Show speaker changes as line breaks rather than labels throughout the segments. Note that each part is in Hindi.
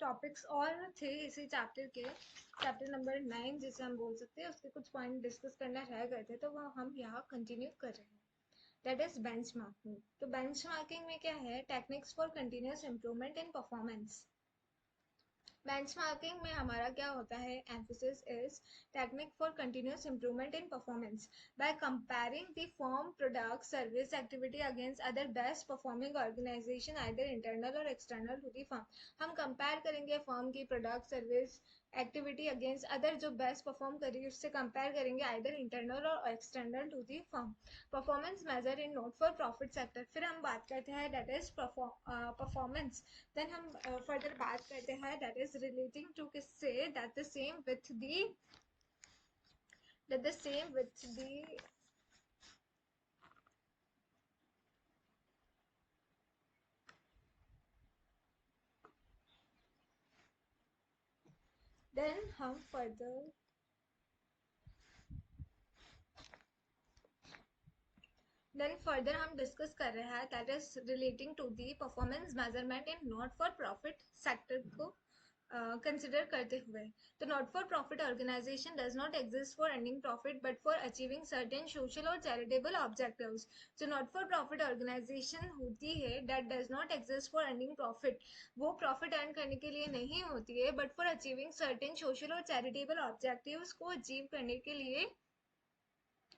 टॉपिक्स और थे इसी चैप्टर के, चैप्टर नंबर 9 जिसे हम बोल सकते हैं, उसके कुछ पॉइंट डिस्कस करना रह गए थे, तो वह हम यहाँ कंटिन्यू कर रहे हैं। That is benchmarking. तो बेंचमार्किंग में क्या है? Techniques for continuous improvement in performance. Benchmarking में हमारा क्या होता है? Emphasis is technique for continuous improvement in performance by comparing the firm product service activity against other best performing organization either internal और एक्सटर्नल टू द फर्म। हम कंपेयर करेंगे फर्म की product service activity against other जो बेस्ट परफॉर्म करेगी उससे कंपेयर करेंगे आइदर इंटरनल और external to the firm. Performance measure in not for profit sector. फिर हम बात करते हैं दैट इज परफॉर्मेंस। देन हम फर्दर बात करते हैं दैट इज relating to किससे? that the same with the then हम further हम डिस्कस कर रहे हैं that is relating to the performance measurement in not for profit sector को कंसिडर करते हुए। तो not for profit organization does not exist for earning profit but for achieving certain social और चैरिटेबल ऑब्जेक्टिव्स। जो नॉट फॉर प्रॉफिट ऑर्गेनाइजेशन होती है that does not exist for earning profit, वो प्रॉफिट अर्न करने के लिए नहीं होती है but for achieving certain social और चैरिटेबल ऑब्जेक्टिव्स को अचीव करने के लिए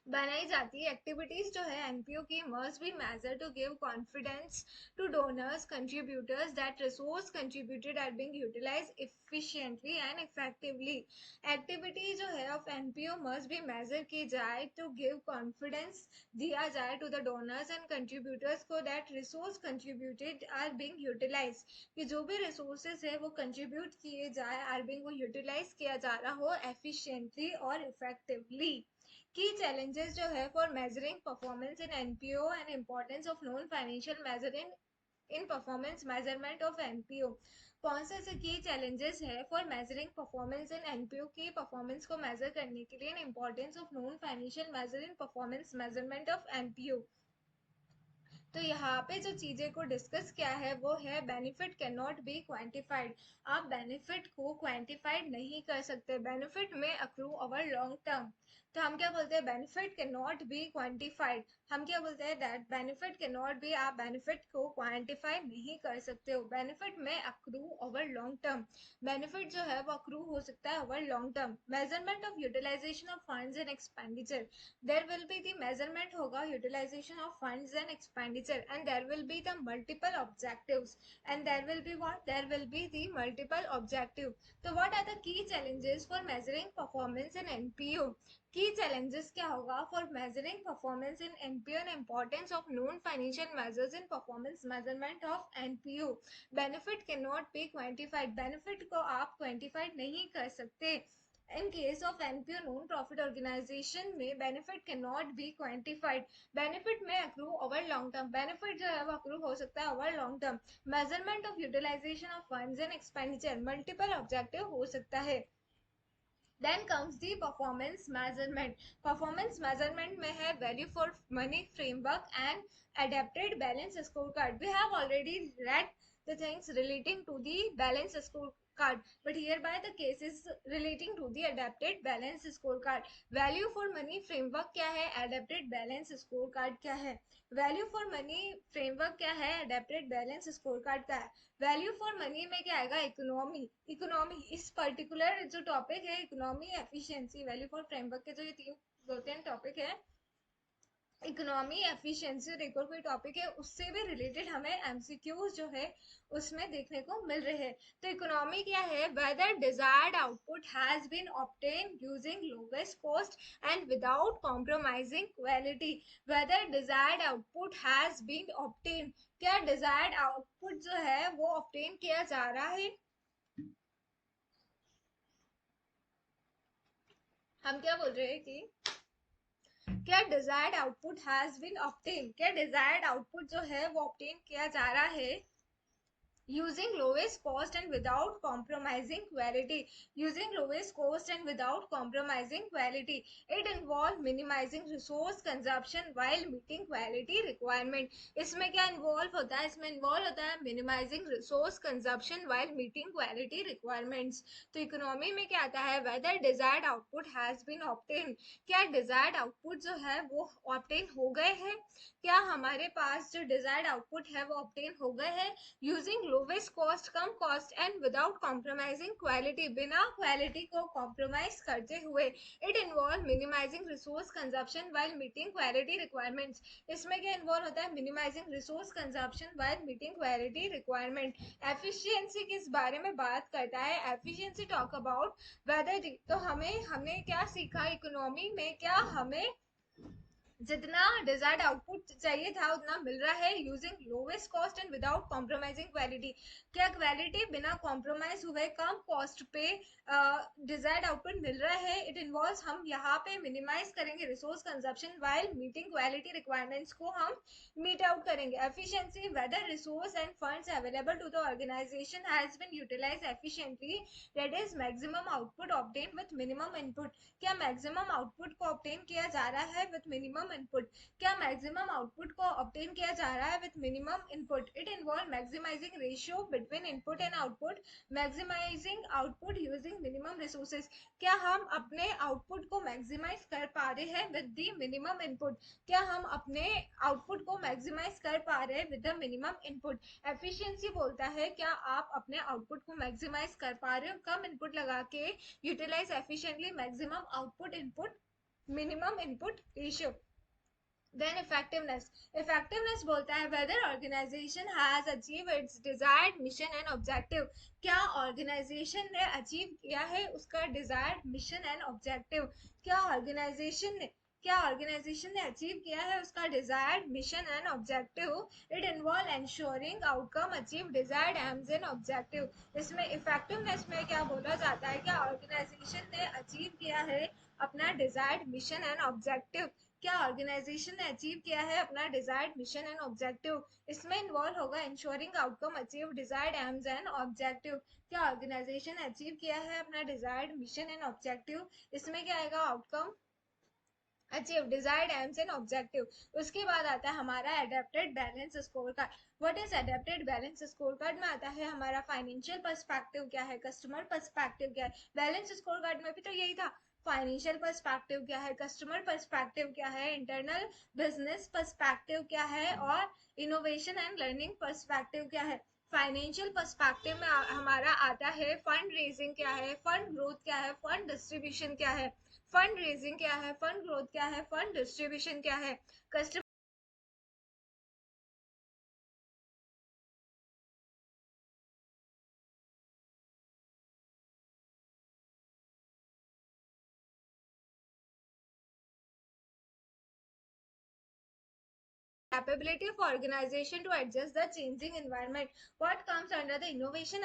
बनाई जाती है। एक्टिविटीज जो है एनपीओ की must be measure to give confidence to donors contributors that resource contributed are being utilise efficiently and effectively. Activity जो है of NPO must be measure की जाए टू गिव कॉन्फिडेंस दिया जाए to the donors and contributors को that resource contributed are being utilise, कि जो भी रिसोर्सेज है वो कंट्रीब्यूट किए जाए, आर बीइंग वो यूटिलाइज किया जा रहा हो एफिशिएंटली और इफेक्टिवली। Key challenges जो है for measuring performance in NPO and importance of non-financial measuring in performance measurement of NPO। कौन से ऐसे की challenges है for measuring performance in NPO की performance को measure करने के लिए importance of non-financial measure in performance measurement of NPO। तो यहाँ पे जो चीजें को डिस्कस किया है वो है benefit can not be quantified. आप बेनिफिट को क्वांटिफाइड नहीं कर सकते। बेनिफिट में अक्रू ओवर लॉन्ग टर्म। तो हम क्या बोलते हैं? Benefit can not be quantified. हम क्या बोलते हैं? That benefit can not be, आप बेनिफिट को क्वांटिफाई नहीं कर सकते हो। बेनिफिट में accrue over long term. Benefit जो है वो अक्रू हो सकता है over long term. Measurement of utilisation of funds and expenditure. There will be the measurement होगा utilisation of funds and expenditure and there will be the multiple objectives and there will be what? There will be the multiple objective. So what are the key challenges for measuring performance in NPO? Key challenges क्या होगा for measuring performance in NPO and importance of known financial measures in performance measurement of NPO? Benefit cannot be quantified. Benefit को आप quantified नहीं कर सकते। In case of NPO non-profit organization में benefit cannot be quantified. Benefit में accrue over long term. Benefit जो है वो अक्रू हो सकता है over long term. Measurement of utilisation of funds and expenditure, multiple objective हो सकता है। Then comes the performance measurement. Performance measurement में है value for money framework and adapted balance scorecard. We have already read the things relating to the balance scorecard, but hereby the case is relating to the adapted balance scorecard. Value for money framework क्या है? Adapted balance scorecard क्या है? Value for money framework क्या है? Adapted balance scorecard क्या है? Value for money में क्या आएगा? इकोनॉमी। इकोनॉमी इस पर्टिकुलर जो टॉपिक है economy efficiency, value for framework के जो ये दो तीन टॉपिक है, इकोनॉमी एफिशिएंसी और एक और कोई टॉपिक है, उससे भी रिलेटेड हमें एमसीक्यूज जो है उसमें देखने को मिल रहे हैं। तो इकोनॉमी क्या है? Whether desired output has been obtain using lowest cost and without compromising quality. Whether desired output has been obtain, क्या डिजायर्ड आउटपुट जो है वो ऑब्टेन किया जा रहा है? हम क्या बोल रहे हैं कि क्या desired output has been obtain, क्या डिजायर्ड आउटपुट जो है वो ऑब्टेन किया जा रहा है? using lowest cost and without compromising quality. Using lowest cost and without compromising quality, it involves minimizing resource consumption while meeting quality requirement. इसमें क्या इन्वॉल्व होता है? इसमें इन्वॉल्व होता है minimizing resource consumption while meeting quality requirements. तो इकोनॉमी में क्या आता है? Whether desired output has been obtain, क्या डिजायर्ड आउटपुट जो है वो ऑब्टेन हो गए हैं? क्या हमारे पास जो डिजायर्ड आउटपुट है वो ऑब्टेन हो गए हैं? यूजिंग लोवेस्ट कॉस्ट, कम cost and without compromising quality, बिना क्वालिटी को कॉम्प्रोमाइज करते हुए. It involve minimizing resource consumption while meeting quality requirements. इसमें क्या इन्वॉल्व होता है? Minimizing resource consumption while meeting quality requirement. Efficiency किस बारे में बात करता है? Efficiency talk about whether. तो हमें हमने क्या सीखा इकोनॉमी में? क्या हमें जितना डिजायर्ड आउटपुट चाहिए था उतना मिल रहा है using lowest cost and without compromising quality. क्या क्वालिटी बिना कॉम्प्रोमाइज हुए कम कॉस्ट पे डिजायर्ड आउटपुट मिल रहा है? इट इन्वॉल्व्स, हम यहाँ पे मिनिमाइज करेंगे resource consumption while meeting quality requirements को हम मीट आउट करेंगे. Efficiency, whether resource and funds available to the organization has been utilized efficiently, that is maximum output obtain with minimum input. क्या मैक्सिमम आउटपुट को ऑब्टेन किया जा रहा है विद मिनिमम इनपुट? क्या मैक्सिमम आउटपुट को ऑब्टेन किया जा रहा है with minimum input? It involve maximizing ratio between input and output, maximizing output using minimum resources. क्या हम अपने आउटपुट को मैक्सिमाइज कर पा रहे हैं विद द मिनिमम इनपुट? क्या हम अपने आउटपुट को मैक्सिमाइज कर पा रहे हैं with the minimum input? Efficiency बोलता है क्या आप अपने आउटपुट को मैक्सिमाइज कर पा रहे हो कम इनपुट लगा के, utilize efficiently maximum output input minimum input ratio. Then effectiveness. Effectiveness बोलता है whether organization has achieved its desired mission and objective. क्या organization ने achieve किया है उसका desired mission and objective? क्या organization ने achieve किया है उसका desired mission and objective? It involve ensuring outcome achieve desired aims and objective. इसमें effectiveness में क्या बोला जाता है? क्या organization ने achieve किया है अपना desired mission and objective? क्या ऑर्गेनाइजेशन ने अचीव किया है अपना डिजायर्ड मिशन एंड ऑब्जेक्टिव? इसमें इन्वॉल्व होगा ensuring outcome achieve desired AIIMS and objective. क्या ऑर्गेनाइजेशन ने अचीव किया है अपना डिजायर्ड मिशन एंड ऑब्जेक्टिव? इसमें क्या आएगा? Outcome achieve desired AIIMS and objective. उसके बाद आता है हमारा adapted balance score card. What is adapted balance score card? में आता है हमारा फाइनेंशियल पर्सपेक्टिव क्या है, कस्टमर पर्सपेक्टिव क्या है. बैलेंस स्कोर कार्ड में भी तो यही था. फाइनेंशियल पर्सपेक्टिव क्या है, कस्टमर पर्सपेक्टिव क्या है, इंटरनल बिजनेस पर्सपेक्टिव क्या है, और इनोवेशन एंड लर्निंग पर्सपेक्टिव क्या है. फाइनेंशियल पर्सपेक्टिव में हमारा आता है फंड रेजिंग क्या है, फंड ग्रोथ क्या है, फंड डिस्ट्रीब्यूशन क्या है. फंड रेजिंग क्या है, फंड ग्रोथ क्या है, फंड डिस्ट्रीब्यूशन क्या है. Customer capability of organization to adjust the changing environment. What comes under the innovation and